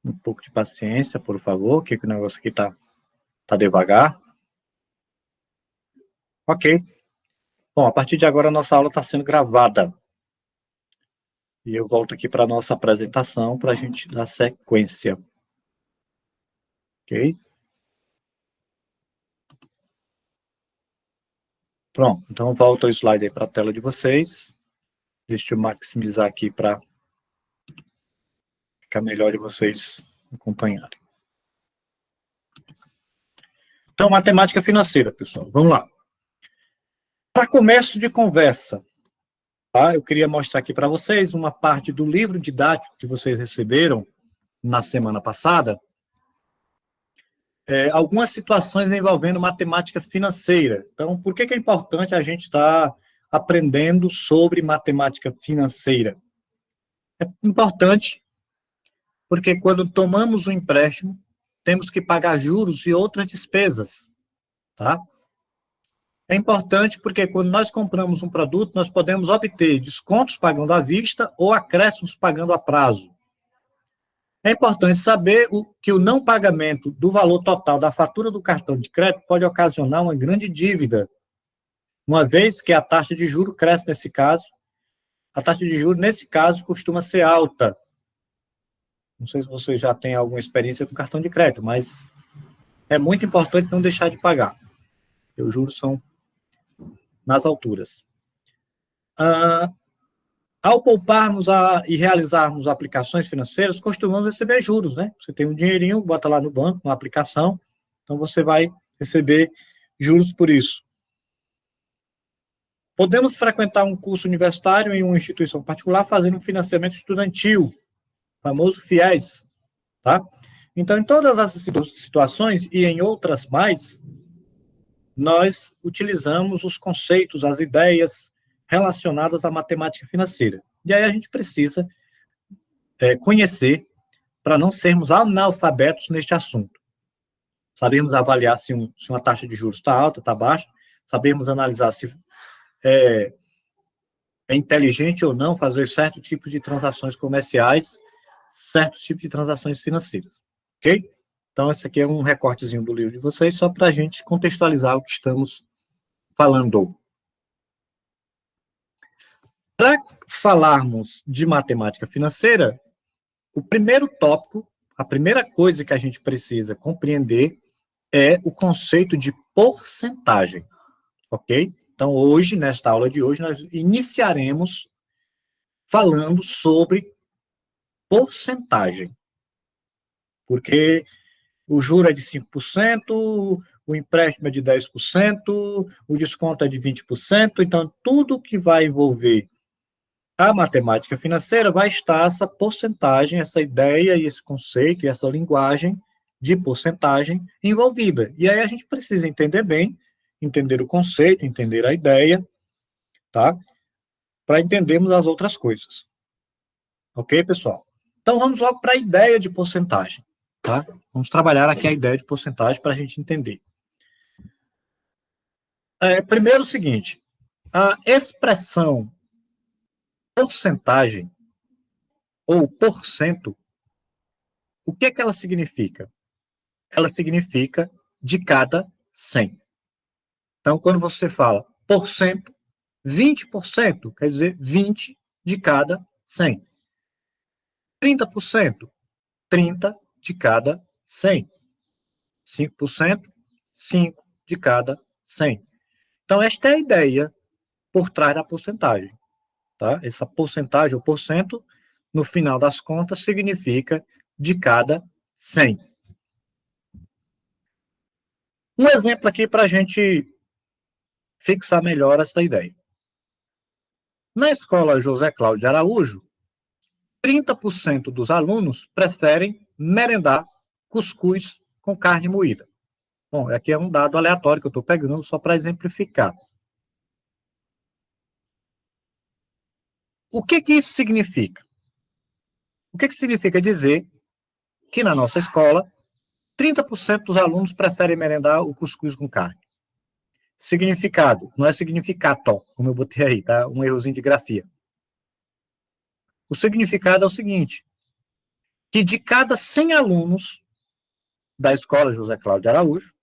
Um pouco de paciência, por favor, que o negócio aqui tá devagar. Ok. Bom, a partir de agora a nossa aula está sendo gravada. E eu volto aqui para a nossa apresentação para a gente dar sequência. Ok? Pronto, então volta o slide aí para a tela de vocês. Deixa eu maximizar aqui para ficar melhor de vocês acompanharem. Então, matemática financeira, pessoal. Vamos lá. Para começo de conversa, tá? Eu queria mostrar aqui para vocês uma parte do livro didático que vocês receberam na semana passada. Algumas situações envolvendo matemática financeira. Então, por que é importante a gente estar aprendendo sobre matemática financeira? É importante porque quando tomamos um empréstimo, temos que pagar juros e outras despesas, tá? É importante porque quando nós compramos um produto, nós podemos obter descontos pagando à vista ou acréscimos pagando a prazo. É importante saber que o não pagamento do valor total da fatura do cartão de crédito pode ocasionar uma grande dívida, uma vez que a taxa de juros cresce nesse caso. A taxa de juros, nesse caso, costuma ser alta. Não sei se você já tem alguma experiência com cartão de crédito, mas é muito importante não deixar de pagar, porque os juros são nas alturas. Ao pouparmos e realizarmos aplicações financeiras, costumamos receber juros, né? Você tem um dinheirinho, bota lá no banco, uma aplicação, então você vai receber juros por isso. Podemos frequentar um curso universitário em uma instituição particular fazendo um financiamento estudantil, famoso FIES, tá? Então, em todas essas situações e em outras mais, nós utilizamos os conceitos, as ideias relacionadas à matemática financeira. E aí a gente precisa conhecer para não sermos analfabetos neste assunto. Sabemos avaliar se uma taxa de juros está alta, está baixa, sabemos analisar se é inteligente ou não fazer certos tipos de transações comerciais, certos tipos de transações financeiras, ok? Então, esse aqui é um recortezinho do livro de vocês, só para a gente contextualizar o que estamos falando. Para falarmos de matemática financeira, o primeiro tópico, a primeira coisa que a gente precisa compreender é o conceito de porcentagem, ok? Então, hoje, nesta aula de hoje, nós iniciaremos falando sobre porcentagem, porque o juro é de 5%, o empréstimo é de 10%, o desconto é de 20%, então tudo que vai envolver a matemática financeira vai estar essa porcentagem, essa ideia e esse conceito e essa linguagem de porcentagem envolvida. E aí a gente precisa entender bem, entender o conceito, entender a ideia, tá? Para entendermos as outras coisas. Ok, pessoal? Então vamos logo para a ideia de porcentagem, tá? Vamos trabalhar aqui a ideia de porcentagem para a gente entender. Primeiro o seguinte, a expressão porcentagem ou porcento, o que ela significa? Ela significa de cada 100. Então, quando você fala porcento, 20% quer dizer 20 de cada 100. 30%, 30 de cada 100. 5%, 5 de cada 100. Então, esta é a ideia por trás da porcentagem. Tá? Essa porcentagem, ou porcento, no final das contas, significa de cada 100. Um exemplo aqui para a gente fixar melhor essa ideia. Na escola José Cláudio de Araújo, 30% dos alunos preferem merendar cuscuz com carne moída. Bom, aqui é um dado aleatório que eu estou pegando só para exemplificar. O que isso significa? O que significa dizer que na nossa escola, 30% dos alunos preferem merendar o cuscuz com carne? Significado, não é significato, como eu botei aí, tá? Um errozinho de grafia. O significado é o seguinte, que de cada 100 alunos da escola José Cláudio de Araújo,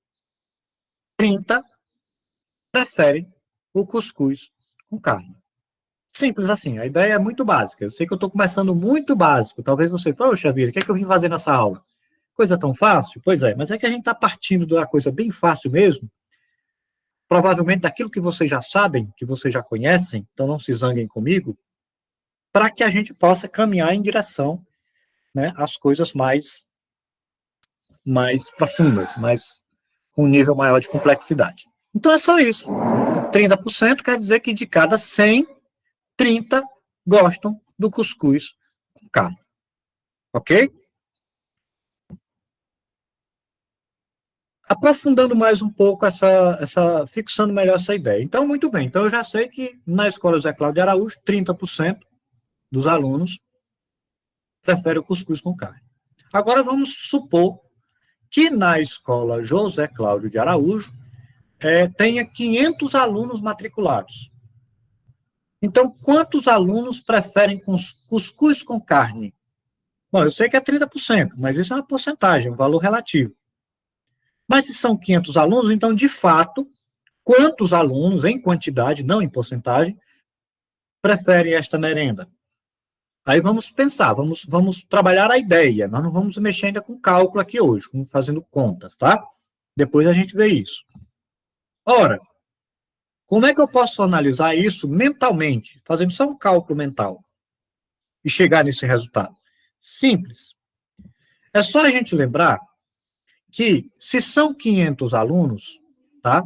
30 preferem o cuscuz com carne. Simples assim, a ideia é muito básica. Eu sei que eu estou começando muito básico. Talvez você, poxa vida, o que é que eu vim fazer nessa aula? Coisa tão fácil? Pois é, mas é que a gente está partindo de uma coisa bem fácil mesmo, provavelmente daquilo que vocês já sabem, que vocês já conhecem, então não se zanguem comigo, para que a gente possa caminhar em direção, né, às coisas mais profundas, com um nível maior de complexidade. Então é só isso. 30% quer dizer que de cada 100, 30 gostam do cuscuz com carne. Ok? Aprofundando mais um pouco fixando melhor essa ideia. Então, muito bem. Então, eu já sei que na escola José Cláudio de Araújo, 30% dos alunos preferem o cuscuz com carne. Agora, vamos supor que na escola José Cláudio de Araújo tenha 500 alunos matriculados. Então, quantos alunos preferem cuscuz com carne? Bom, eu sei que é 30%, mas isso é uma porcentagem, um valor relativo. Mas se são 500 alunos, então, de fato, quantos alunos, em quantidade, não em porcentagem, preferem esta merenda? Aí vamos pensar, vamos trabalhar a ideia. Nós não vamos mexer ainda com cálculo aqui hoje, fazendo contas, tá? Depois a gente vê isso. Ora, como é que eu posso analisar isso mentalmente, fazendo só um cálculo mental, e chegar nesse resultado? Simples. É só a gente lembrar que, se são 500 alunos, tá?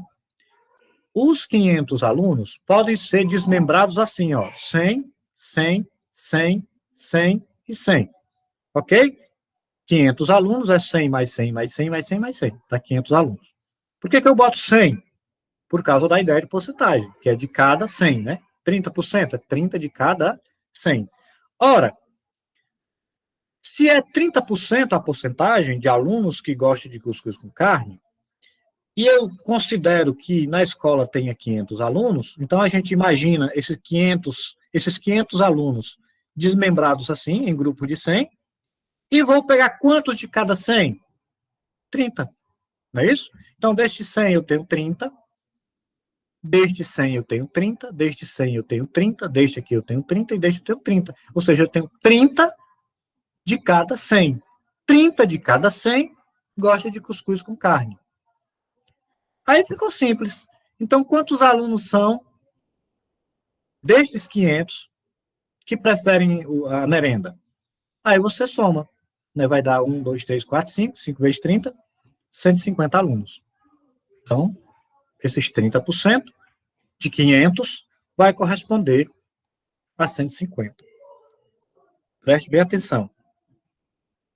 Os 500 alunos podem ser desmembrados assim, ó, 100, 100, 100, 100 e 100, ok? 500 alunos é 100 mais 100 mais 100 mais 100 mais 100, tá? 500 alunos. Por que eu boto 100? Por causa da ideia de porcentagem, que é de cada 100, né? 30% é 30 de cada 100. Ora, se é 30% a porcentagem de alunos que gostam de cuscuz com carne, e eu considero que na escola tenha 500 alunos, então a gente imagina esses 500 alunos desmembrados assim, em grupo de 100, e vou pegar quantos de cada 100? 30, não é isso? Então, deste 100 eu tenho 30, deste 100 eu tenho 30, deste 100 eu tenho 30, deste aqui eu tenho 30 e deste eu tenho 30. Ou seja, eu tenho 30 de cada 100. 30 de cada 100 gosta de cuscuz com carne. Aí ficou simples. Então, quantos alunos são destes 500 que preferem a merenda? Aí você soma. Né? Vai dar 1, 2, 3, 4, 5. 5 vezes 30, 150 alunos. Então, esses 30% de 500 vai corresponder a 150. Preste bem atenção.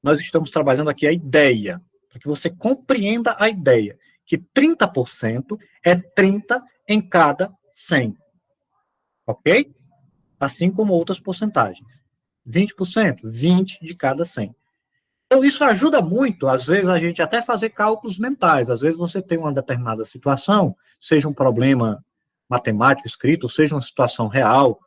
Nós estamos trabalhando aqui a ideia, para que você compreenda a ideia, que 30% é 30 em cada 100. Ok? Assim como outras porcentagens. 20%, 20 de cada 100. Então, isso ajuda muito, às vezes, a gente até fazer cálculos mentais. Às vezes, você tem uma determinada situação, seja um problema matemático escrito, seja uma situação real,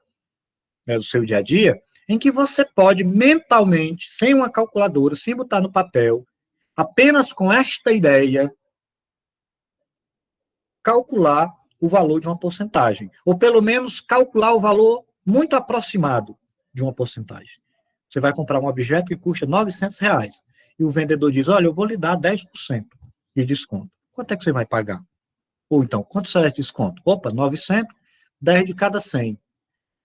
né, do seu dia a dia, em que você pode mentalmente, sem uma calculadora, sem botar no papel, apenas com esta ideia, calcular o valor de uma porcentagem. Ou, pelo menos, calcular o valor muito aproximado de uma porcentagem. Você vai comprar um objeto que custa R$900, e o vendedor diz, olha, eu vou lhe dar 10% de desconto. Quanto é que você vai pagar? Ou então, quanto será esse desconto? Opa, 900, 10 de cada 100.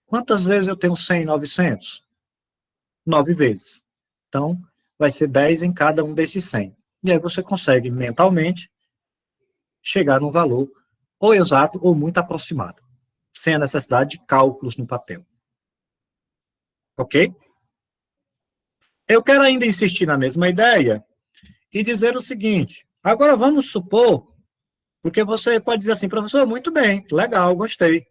Quantas vezes eu tenho 100 e 900? 9 vezes. Então, vai ser 10 em cada um desses 100. E aí você consegue, mentalmente, chegar num valor ou exato ou muito aproximado, sem a necessidade de cálculos no papel. Ok? Eu quero ainda insistir na mesma ideia e dizer o seguinte, agora vamos supor, porque você pode dizer assim, professor, muito bem, legal, gostei,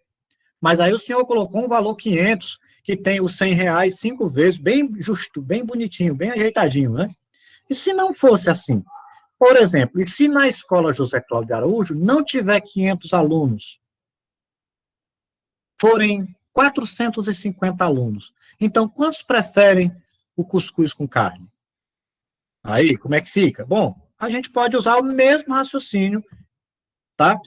mas aí o senhor colocou um valor 500, que tem os R$100 5 vezes, bem justo, bem bonitinho, bem ajeitadinho, né? E se não fosse assim? Por exemplo, e se na escola José Cláudio de Araújo não tiver 500 alunos, forem 450 alunos, então quantos preferem o cuscuz com carne? Aí, como é que fica? Bom, a gente pode usar o mesmo raciocínio, tá?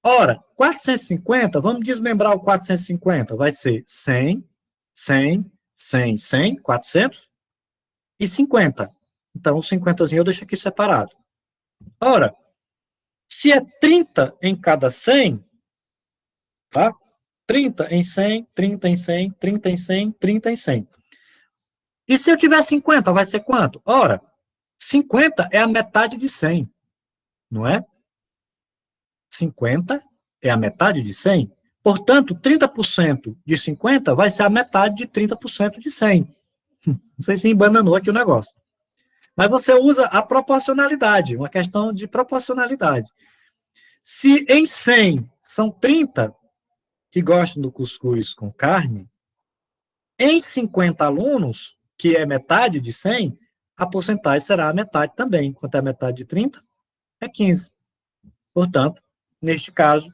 Ora, 450, vamos desmembrar o 450. Vai ser 100, 100, 100, 100, 400 e 50. Então, o 50zinho eu deixo aqui separado. Ora, se é 30 em cada 100, tá? 30 em 100, 30 em 100, 30 em 100, 30 em 100. E se eu tiver 50, vai ser quanto? Ora, 50 é a metade de 100, não é? 50 é a metade de 100. Portanto, 30% de 50 vai ser a metade de 30% de 100. Não sei se embananou aqui o negócio. Mas você usa a proporcionalidade, uma questão de proporcionalidade. Se em 100 são 30 que gostam do cuscuz com carne, em 50 alunos, que é metade de 100, a porcentagem será a metade também. Quanto é a metade de 30? É 15. Portanto, neste caso,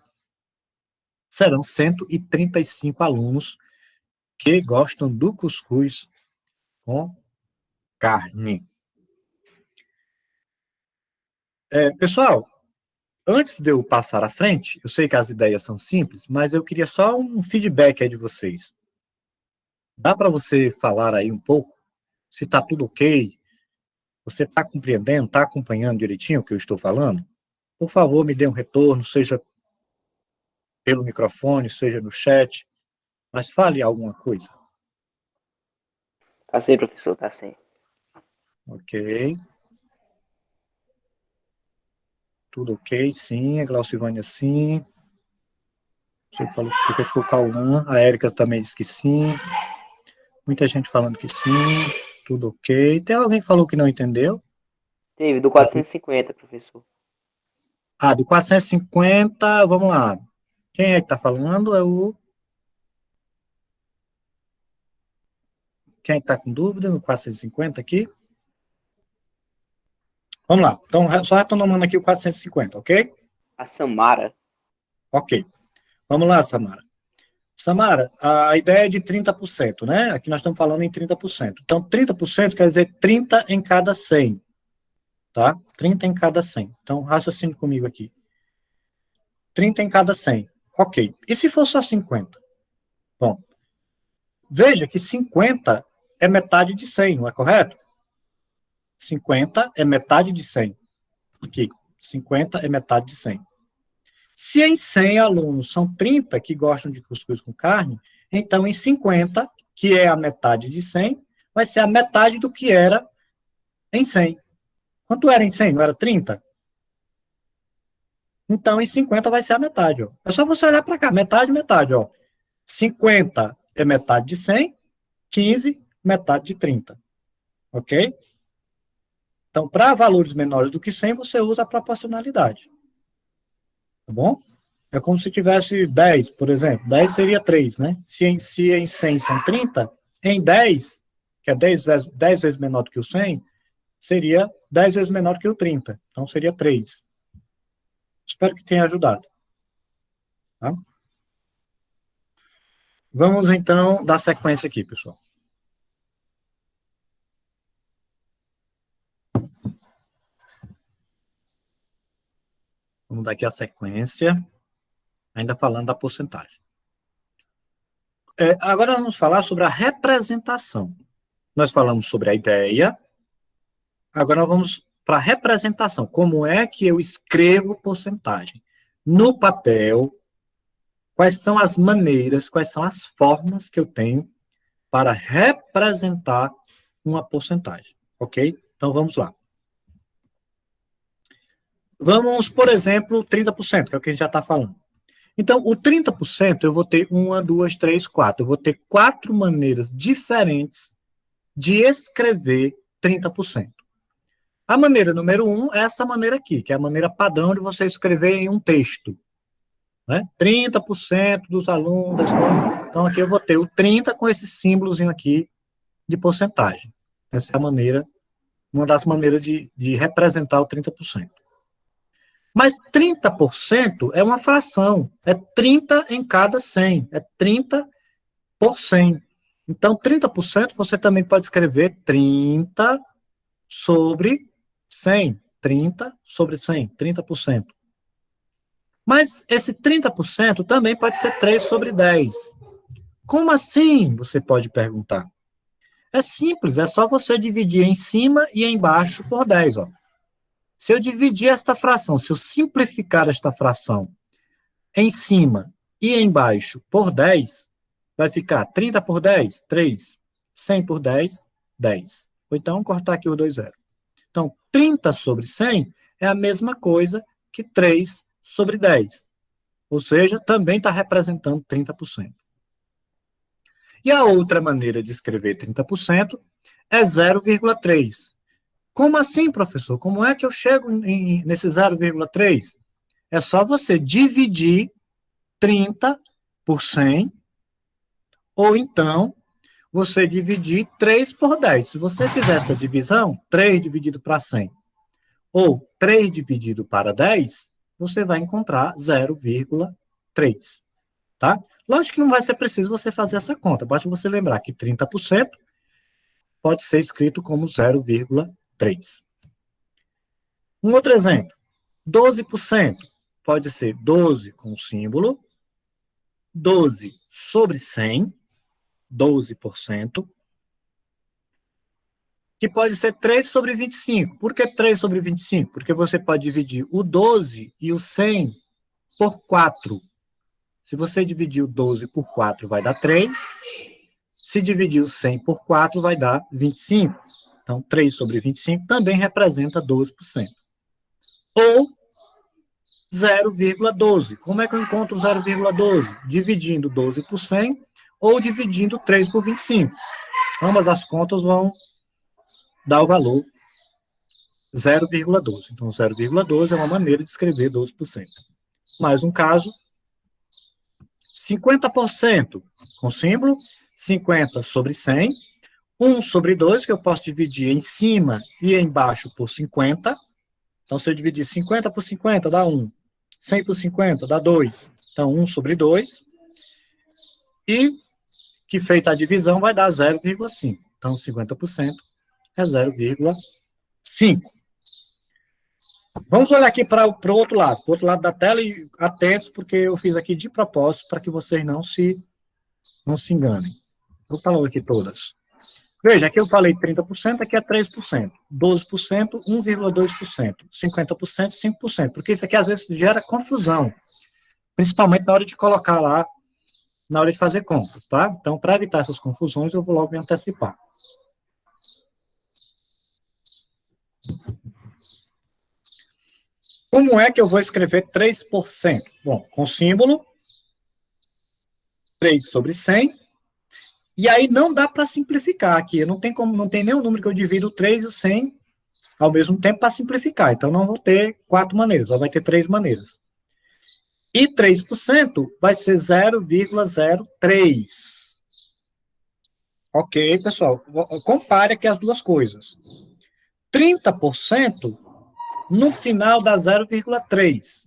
serão 135 alunos que gostam do cuscuz com carne. Pessoal, antes de eu passar à frente, eu sei que as ideias são simples, mas eu queria só um feedback aí de vocês. Dá para você falar aí um pouco se está tudo ok? Você está compreendendo, está acompanhando direitinho o que eu estou falando? Por favor, me dê um retorno, seja pelo microfone, seja no chat, mas fale alguma coisa. Tá sim, professor, tá sim. Ok. Tudo ok, sim. A Glaucivânia, sim. Você falou que ficou Cauã. A Érica também disse que sim. Muita gente falando que sim. Tudo ok. Tem alguém que falou que não entendeu? Teve, do 450, professor. Ah, do 450, vamos lá. Quem é que está falando? Quem é que está com dúvida no 450 aqui? Vamos lá. Então, só retomando aqui o 450, ok? A Samara. Ok. Vamos lá, Samara. Samara, a ideia é de 30%, né? Aqui nós estamos falando em 30%. Então, 30% quer dizer 30 em cada 100, tá? 30 em cada 100. Então, raciocine comigo aqui. 30 em cada 100. Ok. E se for só 50? Bom, veja que 50 é metade de 100, não é correto? 50 é metade de 100. Aqui, 50 é metade de 100. Se em 100 alunos são 30 que gostam de cuscuz com carne, então em 50, que é a metade de 100, vai ser a metade do que era em 100. Quanto era em 100? Não era 30? Então em 50 vai ser a metade. Ó. É só você olhar para cá, metade, metade. Ó. 50 é metade de 100, 15, metade de 30. Ok? Então, para valores menores do que 100, você usa a proporcionalidade. Tá bom? É como se tivesse 10, por exemplo. 10 seria 3, né? Se em 100 são 30, em 10, que é 10 vezes menor do que o 100, seria 10 vezes menor que o 30. Então, seria 3. Espero que tenha ajudado. Tá? Vamos, então, dar sequência aqui, pessoal. Vamos dar aqui a sequência, ainda falando da porcentagem. Agora vamos falar sobre a representação. Nós falamos sobre a ideia, agora nós vamos para a representação. Como é que eu escrevo porcentagem? No papel, quais são as maneiras, quais são as formas que eu tenho para representar uma porcentagem, ok? Então, vamos lá. Vamos, por exemplo, 30%, que é o que a gente já está falando. Então, o 30% eu vou ter 1, 2, 3, 4. Eu vou ter 4 maneiras diferentes de escrever 30%. A maneira número 1 é essa maneira aqui, que é a maneira padrão de você escrever em um texto. Né? 30% dos alunos da escola. Então, aqui eu vou ter o 30 com esse símbolozinho aqui de porcentagem. Essa é a maneira, uma das maneiras de representar o 30%. Mas 30% é uma fração. É 30 em cada 100. É 30 por 100. Então, 30% você também pode escrever 30 sobre 100. 30 sobre 100, 30%. Mas esse 30% também pode ser 3 sobre 10. Como assim? Você pode perguntar. É simples, é só você dividir em cima e embaixo por 10. Ó. Se eu dividir esta fração, se eu simplificar esta fração em cima e embaixo por 10, vai ficar 30 por 10, 3. 100 por 10, 10. Ou então, cortar aqui o 2 zero. Então, 30 sobre 100 é a mesma coisa que 3 sobre 10. Ou seja, também está representando 30%. E a outra maneira de escrever 30% é 0,3. Como assim, professor? Como é que eu chego nesse 0,3? É só você dividir 30 por 100, ou então você dividir 3 por 10. Se você fizer essa divisão, 3 dividido para 100, ou 3 dividido para 10, você vai encontrar 0,3. Tá? Lógico que não vai ser preciso você fazer essa conta, basta você lembrar que 30% pode ser escrito como 0,3. Um outro exemplo, 12% pode ser 12 com o símbolo, 12 sobre 100, 12%, que pode ser 3 sobre 25. Por que 3 sobre 25? Porque você pode dividir o 12 e o 100 por 4. Se você dividir o 12 por 4, vai dar 3. Se dividir o 100 por 4, vai dar 25. Então, 3 sobre 25 também representa 12%. Ou 0,12. Como é que eu encontro 0,12? Dividindo 12 por 100 ou dividindo 3 por 25. Ambas as contas vão dar o valor 0,12. Então, 0,12 é uma maneira de escrever 12%. Mais um caso, 50% com símbolo, 50 sobre 100, 1 sobre 2, que eu posso dividir em cima e embaixo por 50. Então, se eu dividir 50 por 50, dá 1. 100 por 50, dá 2. Então, 1 sobre 2. E, que feita a divisão, vai dar 0,5. Então, 50% é 0,5. Vamos olhar aqui para o outro lado da tela, e atentos, porque eu fiz aqui de propósito para que vocês não se enganem. Vou falar aqui todas. Veja, aqui eu falei 30%, aqui é 3%. 12%, 1,2%. 50%, 5%. Porque isso aqui às vezes gera confusão. Principalmente na hora de colocar lá, na hora de fazer contas, tá? Então, para evitar essas confusões, eu vou logo me antecipar. Como é que eu vou escrever 3%? Bom, com símbolo, 3 sobre 100. E aí não dá para simplificar aqui. Não tem nenhum número que eu divido o 3 e o 100 ao mesmo tempo para simplificar. Então, não vou ter 4 maneiras, só vai ter 3 maneiras. E 3% vai ser 0,03. Ok, pessoal? Compare aqui as duas coisas. 30% no final dá 0,3.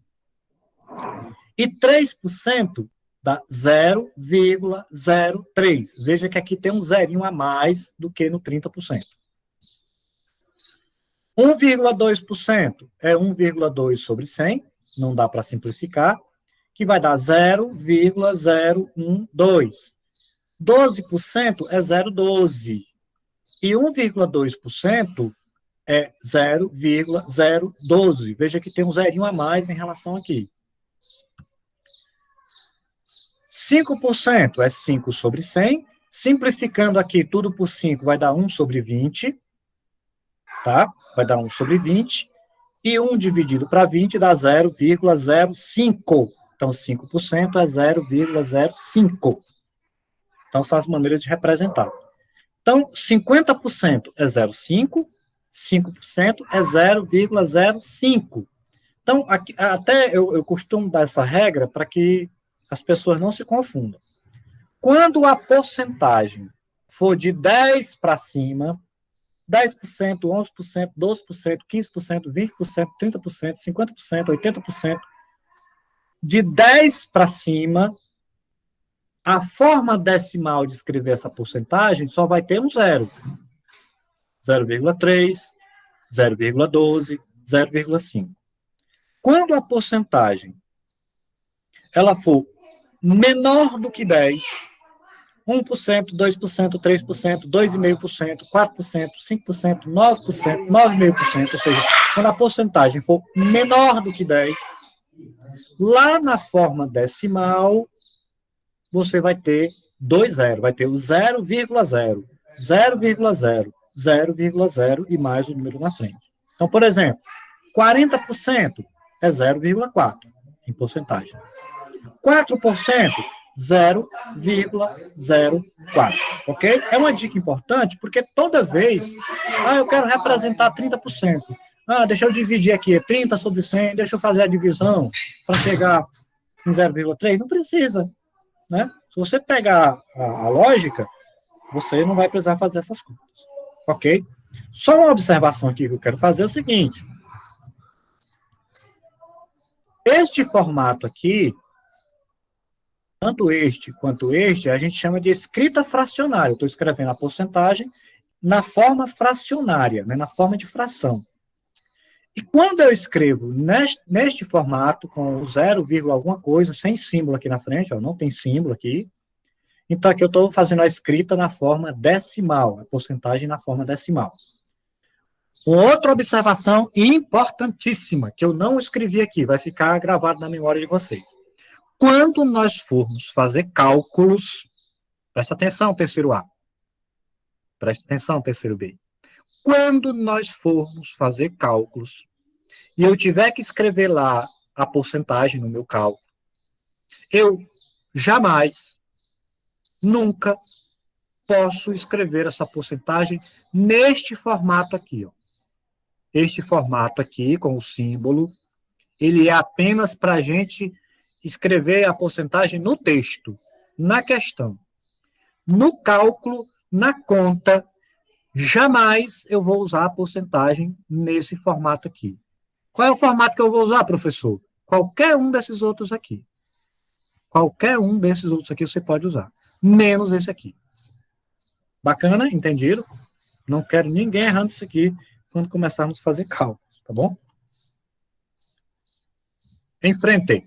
E 3% dá 0,03. Veja que aqui tem um zerinho a mais do que no 30%. 1,2% é 1,2 sobre 100, não dá para simplificar, que vai dar 0,012. 12% é 0,12. E 1,2% é 0,012. Veja que tem um zerinho a mais em relação aqui. 5% é 5 sobre 100. Simplificando aqui tudo por 5, vai dar 1 sobre 20. Tá? Vai dar 1 sobre 20. E 1 dividido para 20 dá 0,05. Então, 5% é 0,05. Então, são as maneiras de representar. Então, 50% é 0,5. 5% é 0,05. Então, aqui, até eu costumo dar essa regra para que as pessoas não se confundam. Quando a porcentagem for de 10 para cima, 10%, 11%, 12%, 15%, 20%, 30%, 50%, 80%, de 10 para cima, a forma decimal de escrever essa porcentagem só vai ter um zero. 0,3, 0,12, 0,5. Quando a porcentagem ela for menor do que 10, 1%, 2%, 3%, 2,5%, 4%, 5%, 9%, 9,5%, ou seja, quando a porcentagem for menor do que 10, lá na forma decimal, você vai ter 2 zeros, vai ter o 0,0, 0,0, 0,0 e mais o número na frente. Então, por exemplo, 40% é 0,4 em porcentagem. 4%, 0,04, ok? É uma dica importante, porque toda vez, eu quero representar 30%. Deixa eu dividir aqui, 30 sobre 100, deixa eu fazer a divisão para chegar em 0,3. Não precisa, né? Se você pegar a lógica, você não vai precisar fazer essas contas, ok? Só uma observação aqui que eu quero fazer é o seguinte. Este formato aqui, tanto este quanto este, a gente chama de escrita fracionária. Eu estou escrevendo a porcentagem na forma fracionária, né, na forma de fração. E quando eu escrevo neste formato, com o 0, alguma coisa, sem símbolo aqui na frente, não tem símbolo aqui, então aqui eu estou fazendo a escrita na forma decimal, a porcentagem na forma decimal. Outra observação importantíssima, que eu não escrevi aqui, vai ficar gravado na memória de vocês. Quando nós formos fazer cálculos, presta atenção, terceiro A. Presta atenção, terceiro B. Quando nós formos fazer cálculos, e eu tiver que escrever lá a porcentagem no meu cálculo, eu jamais, nunca, posso escrever essa porcentagem neste formato aqui. Este formato aqui, com o símbolo, ele é apenas para a gente escrever a porcentagem no texto, na questão. No cálculo, na conta, jamais eu vou usar a porcentagem nesse formato aqui. Qual é o formato que eu vou usar, professor? Qualquer um desses outros aqui. Qualquer um desses outros aqui você pode usar, menos esse aqui. Bacana? Entendido? Não quero ninguém errando isso aqui quando começarmos a fazer cálculos, tá bom? Enfrentei.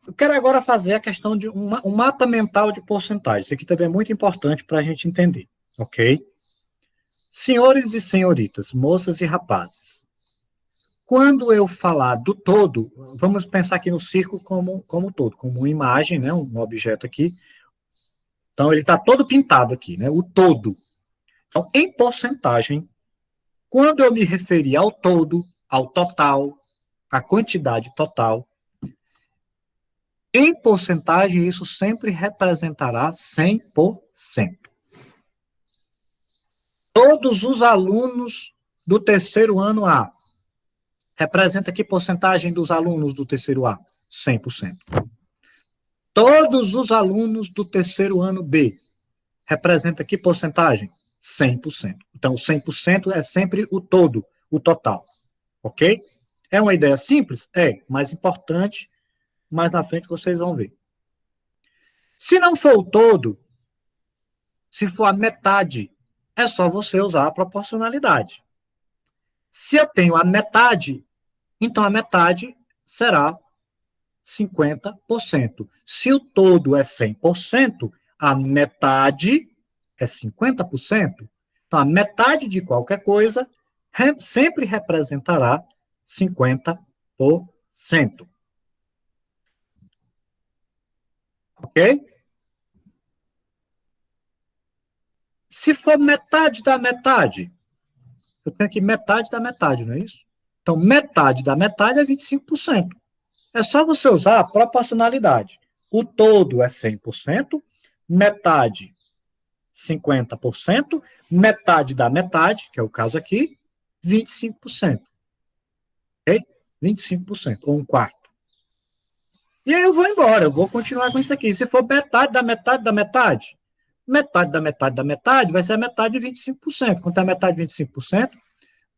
Eu quero agora fazer a questão de um mapa mental de porcentagem. Isso aqui também é muito importante para a gente entender, ok? Senhores e senhoritas, moças e rapazes, quando eu falar do todo, vamos pensar aqui no círculo como todo, como uma imagem, né, um objeto aqui. Então, ele está todo pintado aqui, né, o todo. Então, em porcentagem, quando eu me referir ao todo, ao total, à quantidade total, em porcentagem, isso sempre representará 100%. Todos os alunos do terceiro ano A. Representa que porcentagem dos alunos do terceiro A? 100%. Todos os alunos do terceiro ano B. Representa que porcentagem? 100%. Então, 100% é sempre o todo, o total. Ok? É uma ideia simples? É, mas importante. Mais na frente vocês vão ver. Se não for o todo, se for a metade, é só você usar a proporcionalidade. Se eu tenho a metade, então a metade será 50%. Se o todo é 100%, a metade é 50%. Então, a metade de qualquer coisa sempre representará 50%. Ok? Se for metade da metade, eu tenho aqui metade da metade, não é isso? Então, metade da metade é 25%. É só você usar a proporcionalidade. O todo é 100%, metade 50%, metade da metade, que é o caso aqui, 25%. Ok? 25%, ou um quarto. E aí eu vou embora, eu vou continuar com isso aqui. Se for metade da metade da metade, metade da metade da metade vai ser a metade de 25%. Quanto é a metade de 25%?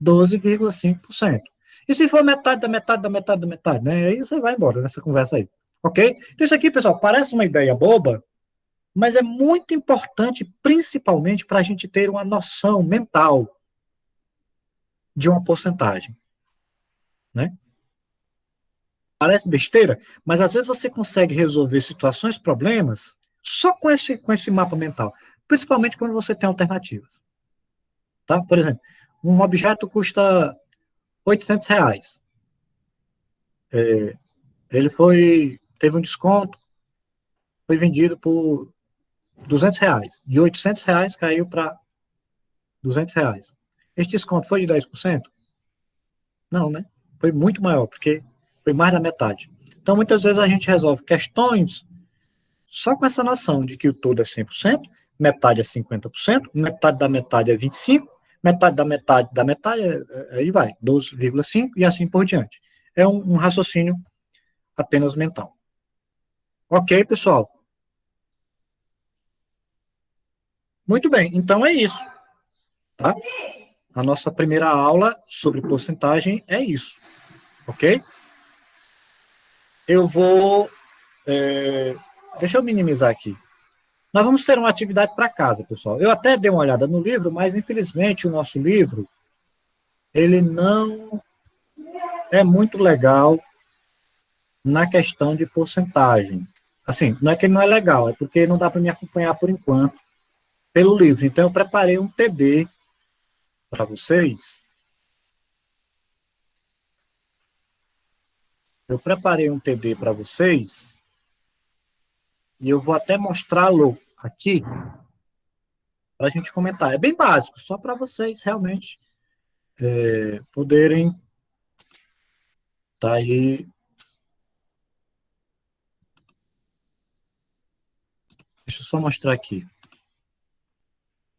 12,5%. E se for metade da metade da metade da metade, né? Aí você vai embora nessa conversa aí. Ok? Então isso aqui, pessoal, parece uma ideia boba, mas é muito importante, principalmente, para a gente ter uma noção mental de uma porcentagem, né? Parece besteira, mas às vezes você consegue resolver situações, problemas, só com esse mapa mental, principalmente quando você tem alternativas. Tá? Por exemplo, um objeto custa R$ 800. Ele teve um desconto, foi vendido por R$ 200. De R$ 800 caiu para R$ 200. Esse desconto foi de 10%? Não, né? Foi muito maior, porque foi mais da metade. Então, muitas vezes a gente resolve questões só com essa noção de que o todo é 100%, metade é 50%, metade da metade é 25%, metade da metade, aí vai, 12,5% e assim por diante. É um raciocínio apenas mental. Ok, pessoal? Muito bem, então é isso, tá? A nossa primeira aula sobre porcentagem é isso, ok? Eu vou... deixa eu minimizar aqui. Nós vamos ter uma atividade para casa, pessoal. Eu até dei uma olhada no livro, mas infelizmente o nosso livro, ele não é muito legal na questão de porcentagem. Assim, não é que ele não é legal, é porque não dá para me acompanhar por enquanto pelo livro. Então eu preparei um TD para vocês. Eu preparei um TD para vocês e eu vou até mostrá-lo aqui para a gente comentar. É bem básico, só para vocês realmente poderem tá aí. Deixa eu só mostrar aqui.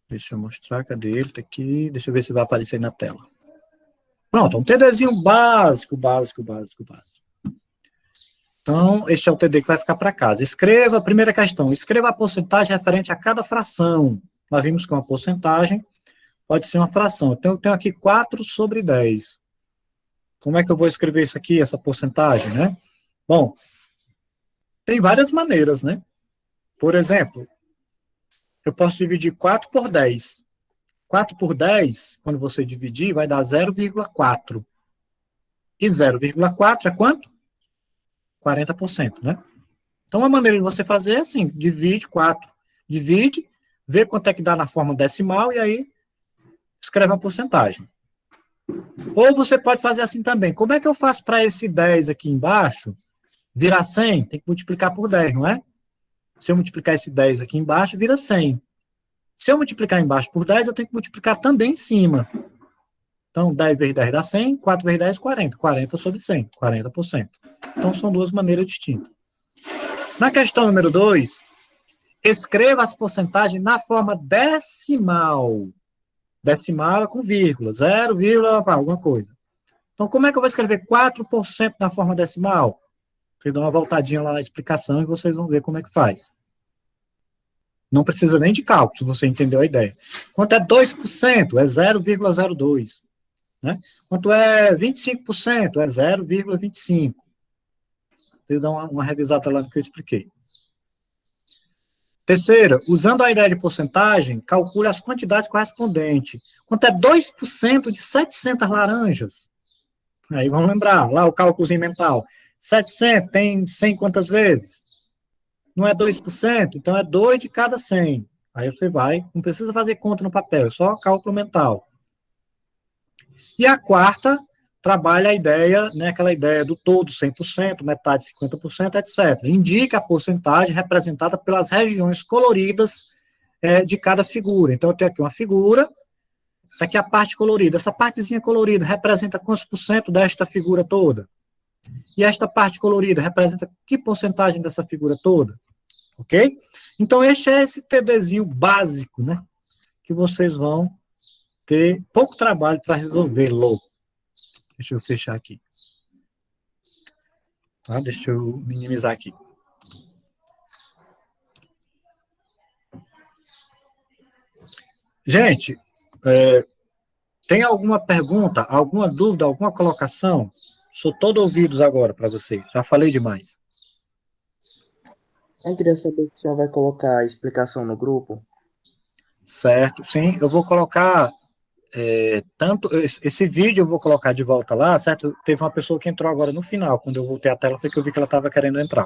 Deixa eu mostrar, cadê ele? Tá aqui. Deixa eu ver se vai aparecer na tela. Pronto, um TDzinho básico. Então, este é o TD que vai ficar para casa. Escreva, primeira questão, escreva a porcentagem referente a cada fração. Nós vimos que uma porcentagem pode ser uma fração. Então, eu tenho aqui 4/10. Como é que eu vou escrever isso aqui, essa porcentagem, né? Bom, tem várias maneiras, né? Por exemplo, eu posso dividir 4 por 10. 4 por 10, quando você dividir, vai dar 0,4. E 0,4 é quanto? 40%, né? Então, a maneira de você fazer é assim, divide 4, divide, vê quanto é que dá na forma decimal e aí escreve a porcentagem. Ou você pode fazer assim também. Como é que eu faço para esse 10 aqui embaixo virar 100? Tem que multiplicar por 10, não é? Se eu multiplicar esse 10 aqui embaixo, vira 100. Se eu multiplicar embaixo por 10, eu tenho que multiplicar também em cima. Então, 10 vezes 10 dá 100, 4 vezes 10, 40. 40 sobre 100, 40%. Então, são duas maneiras distintas. Na questão número 2, escreva as porcentagens na forma decimal. Decimal é com vírgula, 0, alguma coisa. Então, como é que eu vou escrever 4% na forma decimal? Você dá uma voltadinha lá na explicação e vocês vão ver como é que faz. Não precisa nem de cálculo, se você entendeu a ideia. Quanto é 2%? É 0,02. Né? Quanto é 25%? É 0,25. Deixa eu dar uma revisada lá no que eu expliquei. Terceira, usando a ideia de porcentagem, calcule as quantidades correspondentes. Quanto é 2% de 700 laranjas? Aí vamos lembrar, lá o cálculozinho mental. 700 tem 100 quantas vezes? Não é 2%, então é 2 de cada 100. Aí você vai, não precisa fazer conta no papel, é só cálculo mental. E a quarta trabalha a ideia, né, aquela ideia do todo, 100%, metade 50%, etc. Indica a porcentagem representada pelas regiões coloridas de cada figura. Então, eu tenho aqui uma figura, está aqui a parte colorida. Essa partezinha colorida representa quantos por cento desta figura toda? E esta parte colorida representa que porcentagem dessa figura toda? Ok? Então, este é esse TDzinho básico, né? Que vocês vão ter pouco trabalho para resolvê-lo. Deixa eu fechar aqui. Tá? Deixa eu minimizar aqui. Gente, tem alguma pergunta, alguma dúvida, alguma colocação? Sou todo ouvidos agora para vocês. Já falei demais. Eu queria saber se o senhor vai colocar a explicação no grupo. Certo, sim, eu vou colocar tanto esse vídeo eu vou colocar de volta lá, certo? Teve uma pessoa que entrou agora no final, quando eu voltei a tela, foi que eu vi que ela estava querendo entrar.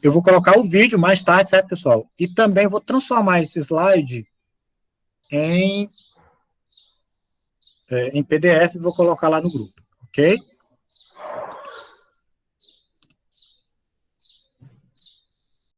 Eu vou colocar o vídeo mais tarde, certo, pessoal? E também vou transformar esse slide em PDF e vou colocar lá no grupo, ok?